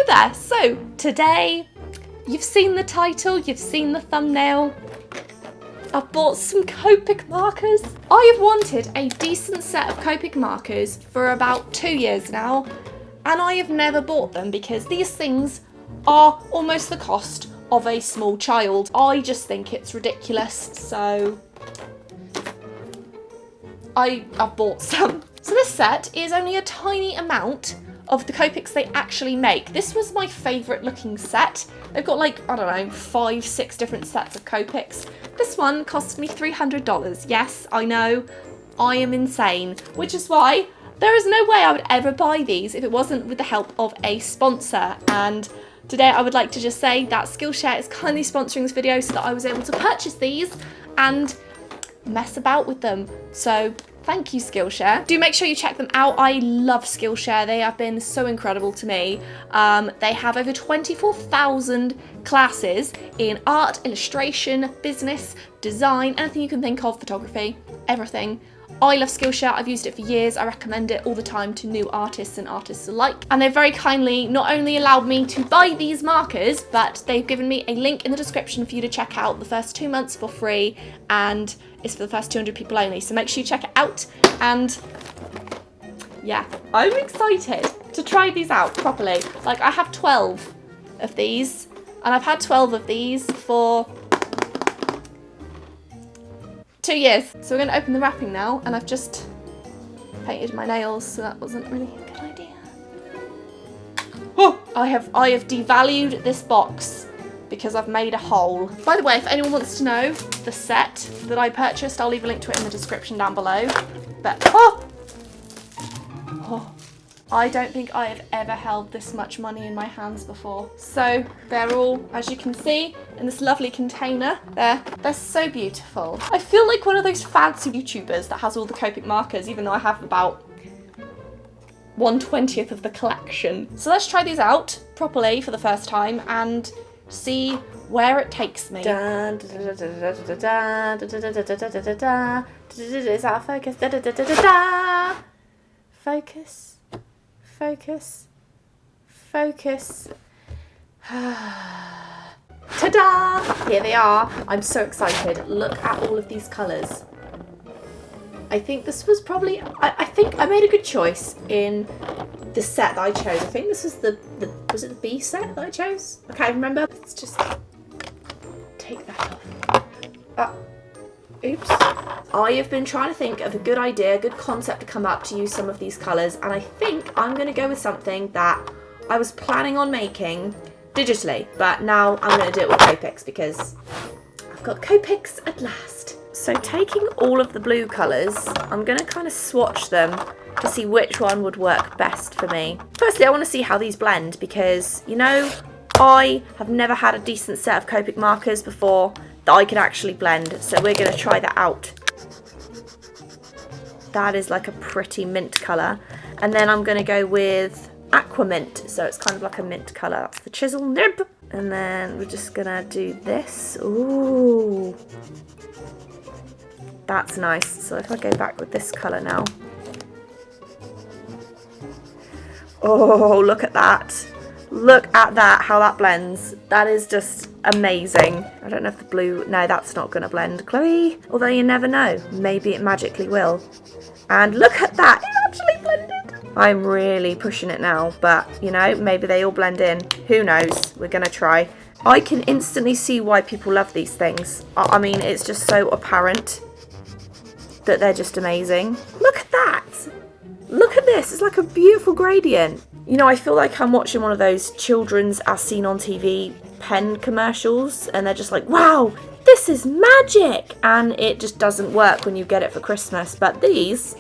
there. So today, you've seen the title, you've seen the thumbnail. I've bought some Copic markers. I have wanted a decent set of Copic markers for about 2 years now, and I have never bought them because these things are almost the cost of a small child. I just think it's ridiculous, so I've bought some. So this set is only a tiny amount of the Copics they actually make. This was my favourite looking set. They've got like, I don't know, 5, 6 different sets of Copics. This one cost me $300. Yes, I know, I am insane, which is why there is no way I would ever buy these if it wasn't with the help of a sponsor. And today I would like to just say that Skillshare is kindly sponsoring this video so that I was able to purchase these and mess about with them. So thank you, Skillshare. Do make sure you check them out. I love Skillshare. They have been so incredible to me. They have over 24,000 classes in art, illustration, business, design, anything you can think of, photography, everything. I love Skillshare. I've used it for years. I recommend it all the time to new artists and artists alike. And they've very kindly not only allowed me to buy these markers, but they've given me a link in the description for you to check out the first 2 months for free, and it's for the first 200 people only. So make sure you check it out. And yeah, I'm excited to try these out properly. Like, I have 12 of these, and I've had 12 of these for 2 years. So we're going to open the wrapping now, and I've just painted my nails, so that wasn't really a good idea. Oh, I have devalued this box because I've made a hole. By the way, if anyone wants to know the set that I purchased, I'll leave a link to it in the description down below. But I don't think I have ever held this much money in my hands before. So they're all, as you can see, in this lovely container. They're so beautiful. I feel like one of those fancy YouTubers that has all the Copic markers, even though I have about 1/20th of the collection. So let's try these out properly for the first time and see where it takes me. Is that a focus? Focus. Focus. Focus. Ta-da! Here they are. I'm so excited. Look at all of these colours. I think this was probably, I think I made a good choice in the set that I chose. I think this was was it the B set that I chose? I can't remember. Let's just take that off. Oops. I have been trying to think of a good idea, a good concept to come up to use some of these colours, and I think I'm going to go with something that I was planning on making digitally, but now I'm going to do it with Copics because I've got Copics at last. So taking all of the blue colours, I'm going to kind of swatch them to see which one would work best for me. Firstly, I want to see how these blend because, you know, I have never had a decent set of Copic markers before that I can actually blend, so we're going to try that out. That is like a pretty mint colour. And then I'm going to go with aqua mint, so it's kind of like a mint colour. That's the chisel nib. And then we're just going to do this. Ooh. That's nice. So if I go back with this colour now. Oh, look at that. Look at that, how that blends. That is just amazing. I don't know if the blue, no, that's not going to blend, Chloe. Although you never know, maybe it magically will. And look at that, it actually blended. I'm really pushing it now, but you know, maybe they all blend in. Who knows? We're going to try. I can instantly see why people love these things. I mean, it's just so apparent that they're just amazing. Look at that. Look at this, it's like a beautiful gradient. You know, I feel like I'm watching one of those children's as seen on TV pen commercials, and they're just like, wow, this is magic, and it just doesn't work when you get it for Christmas. But these,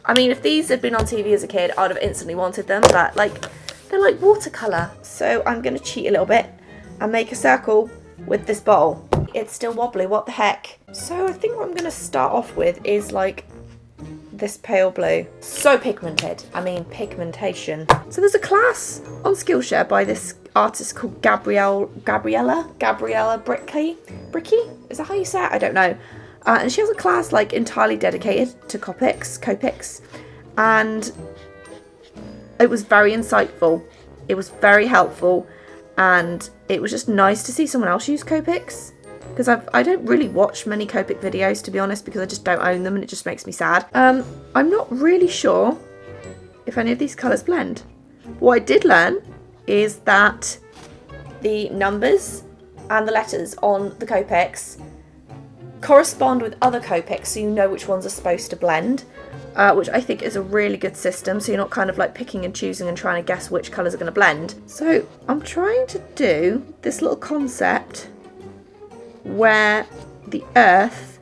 I mean, if these had been on TV as a kid, I'd have instantly wanted them, but like, they're like watercolour. So I'm going to cheat a little bit and make a circle with this bowl. It's still wobbly, what the heck? So I think what I'm going to start off with is like this pale blue. So pigmented. I mean, pigmentation. So there's a class on Skillshare by this artist called Gabriella Bricky? Is that how you say it? I don't know. And she has a class like entirely dedicated to Copics, and it was very insightful. It was very helpful, and it was just nice to see someone else use Copics, because I don't really watch many Copic videos, to be honest, because I just don't own them and it just makes me sad. I'm not really sure if any of these colours blend. What I did learn is that the numbers and the letters on the Copics correspond with other Copics, so you know which ones are supposed to blend, which I think is a really good system, so you're not kind of like picking and choosing and trying to guess which colours are going to blend. So I'm trying to do this little concept where the earth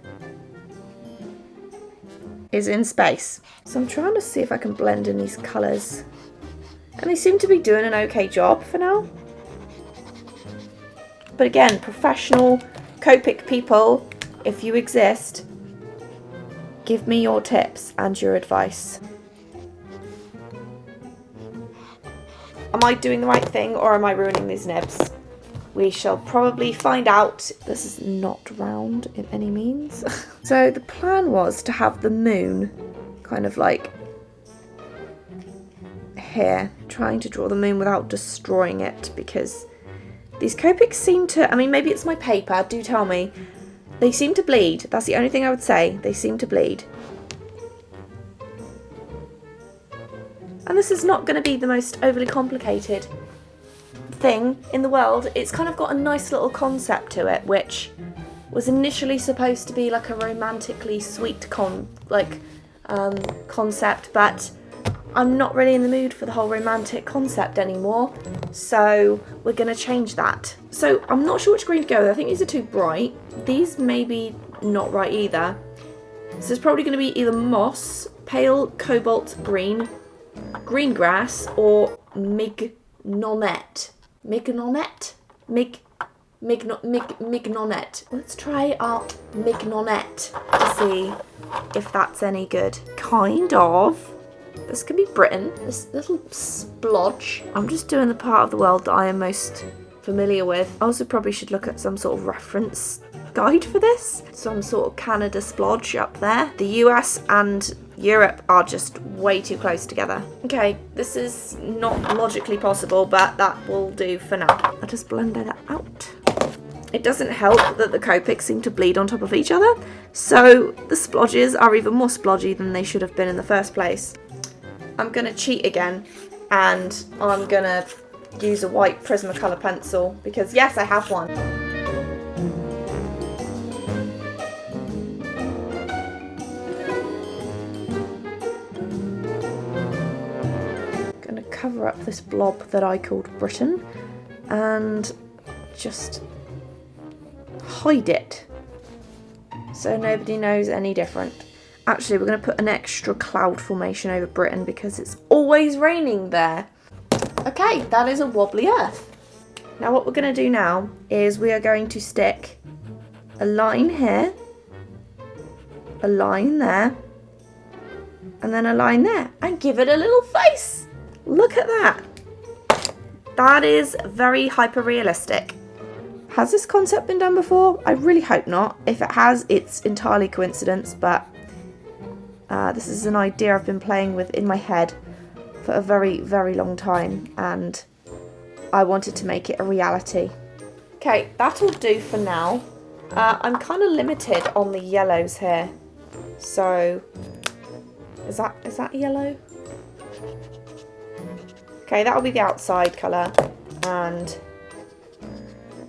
is in space. So I'm trying to see if I can blend in these colours, and they seem to be doing an okay job for now. But again, professional Copic people, if you exist, give me your tips and your advice. Am I doing the right thing, or am I ruining these nibs? We shall probably find out. This is not round in any means. So the plan was to have the moon kind of like here, trying to draw the moon without destroying it, because these Copics seem to, I mean, maybe it's my paper, do tell me. They seem to bleed. That's the only thing I would say. They seem to bleed. And this is not going to be the most overly complicated thing in the world. It's kind of got a nice little concept to it, which was initially supposed to be like a romantically sweet concept, but I'm not really in the mood for the whole romantic concept anymore, so we're going to change that. So I'm not sure which green to go with. I think these are too bright. These maybe not right either. So it's probably going to be either moss, pale cobalt green, green grass, or mignonet. Mignonet? Mignonet. Let's try our mignonet to see if that's any good. Kind of. This could be Britain, this little splodge. I'm just doing the part of the world that I am most familiar with. I also probably should look at some sort of reference guide for this. Some sort of Canada splodge up there. The US and Europe are just way too close together. Okay, this is not logically possible, but that will do for now. I'll just blend that out. It doesn't help that the Copics seem to bleed on top of each other, so the splodges are even more splodgy than they should have been in the first place. I'm going to cheat again, and I'm going to use a white Prismacolor pencil, because yes, I have one. Going to cover up this blob that I called Britain, and just hide it, so nobody knows any different. Actually, we're going to put an extra cloud formation over Britain because it's always raining there. Okay, that is a wobbly earth. Now what we're going to do now is we are going to stick a line here, a line there, and then a line there, and give it a little face. Look at that. That is very hyper-realistic. Has this concept been done before? I really hope not. If it has, it's entirely coincidence, but this is an idea I've been playing with in my head for a very, very long time, and I wanted to make it a reality. Okay, that'll do for now. I'm kind of limited on the yellows here. So, is that yellow? Okay, that'll be the outside colour, and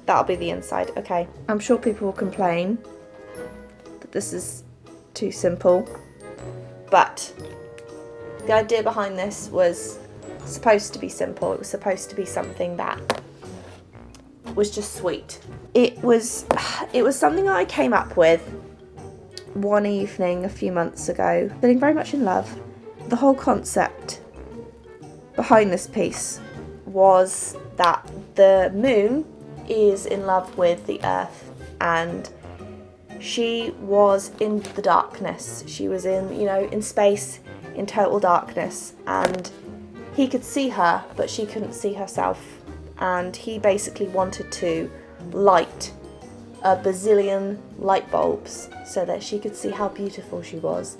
that'll be the inside. Okay, I'm sure people will complain that this is too simple, but the idea behind this was supposed to be simple. It was supposed to be something that was just sweet. It was something I came up with one evening a few months ago, feeling very much in love. The whole concept behind this piece was that the moon is in love with the earth, and she was in the darkness. She was in space, in total darkness, and he could see her, but she couldn't see herself. And he basically wanted to light a bazillion light bulbs so that she could see how beautiful she was.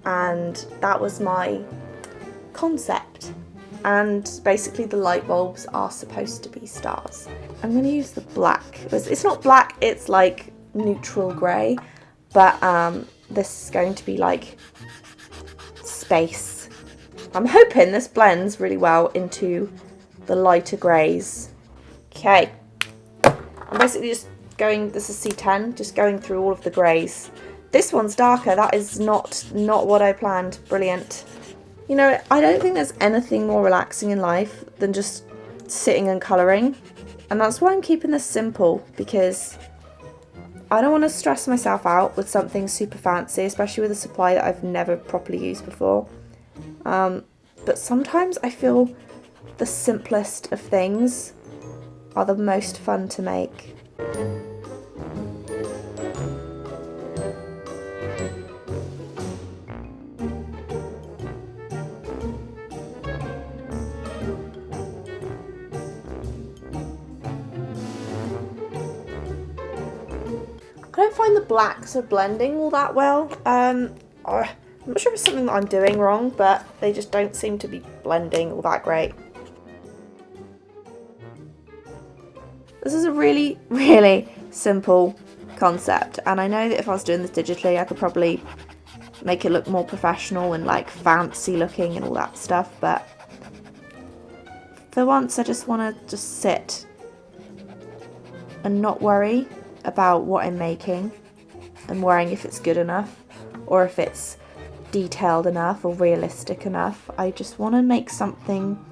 And that was my concept. and basically the light bulbs are supposed to be stars. I'm going to use the black. It's not black, it's like neutral grey, but this is going to be like space. I'm hoping this blends really well into the lighter greys. Okay, I'm basically just going, this is C10, just going through all of the greys. This one's darker, that is not what I planned. Brilliant. You know, I don't think there's anything more relaxing in life than just sitting and colouring. And that's why I'm keeping this simple, because I don't want to stress myself out with something super fancy, especially with a supply that I've never properly used before. But sometimes I feel the simplest of things are the most fun to make. I don't find the blacks are blending all that well. I'm not sure if it's something that I'm doing wrong, but they just don't seem to be blending all that great. This is a really, really simple concept, and I know that if I was doing this digitally, I could probably make it look more professional and like fancy looking and all that stuff, but for once I just want to just sit and not worry about what I'm making and worrying if it's good enough or if it's detailed enough or realistic enough. I just want to make something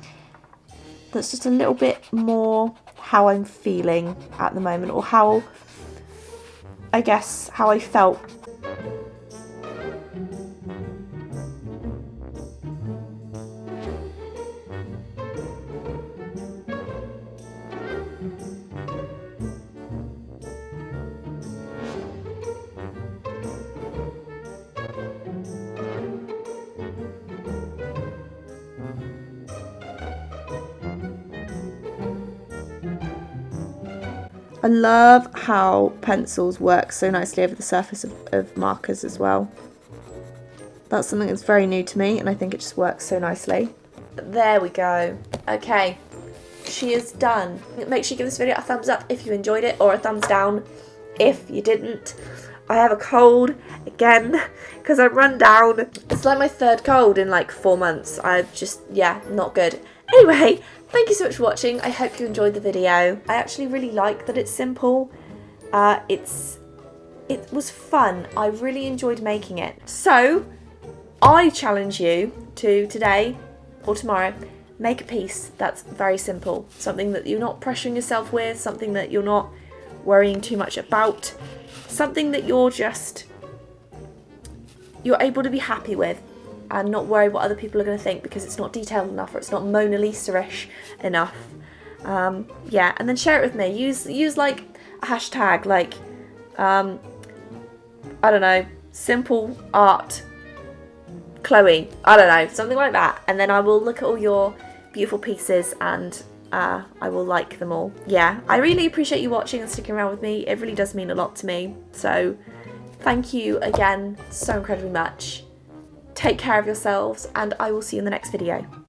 that's just a little bit more how I'm feeling at the moment, or how I felt. I love how pencils work so nicely over the surface of markers as well. That's something that's very new to me, and I think it just works so nicely. There we go. Okay, she is done. Make sure you give this video a thumbs up if you enjoyed it, or a thumbs down if you didn't. I have a cold again because I run down. It's like my third cold in like 4 months. I've just, yeah, not good. Anyway, thank you so much for watching. I hope you enjoyed the video. I actually really like that it's simple. It was fun. I really enjoyed making it. So I challenge you to today or tomorrow, make a piece that's very simple. Something that you're not pressuring yourself with, something that you're not worrying too much about, something that you're able to be happy with and not worry what other people are going to think because it's not detailed enough or it's not Mona Lisa-ish enough. Yeah, and then share it with me. Use like a hashtag like, I don't know, simple art Chloe, I don't know, something like that. And then I will look at all your beautiful pieces and I will like them all. Yeah, I really appreciate you watching and sticking around with me. It really does mean a lot to me. So thank you again so incredibly much. Take care of yourselves, and I will see you in the next video.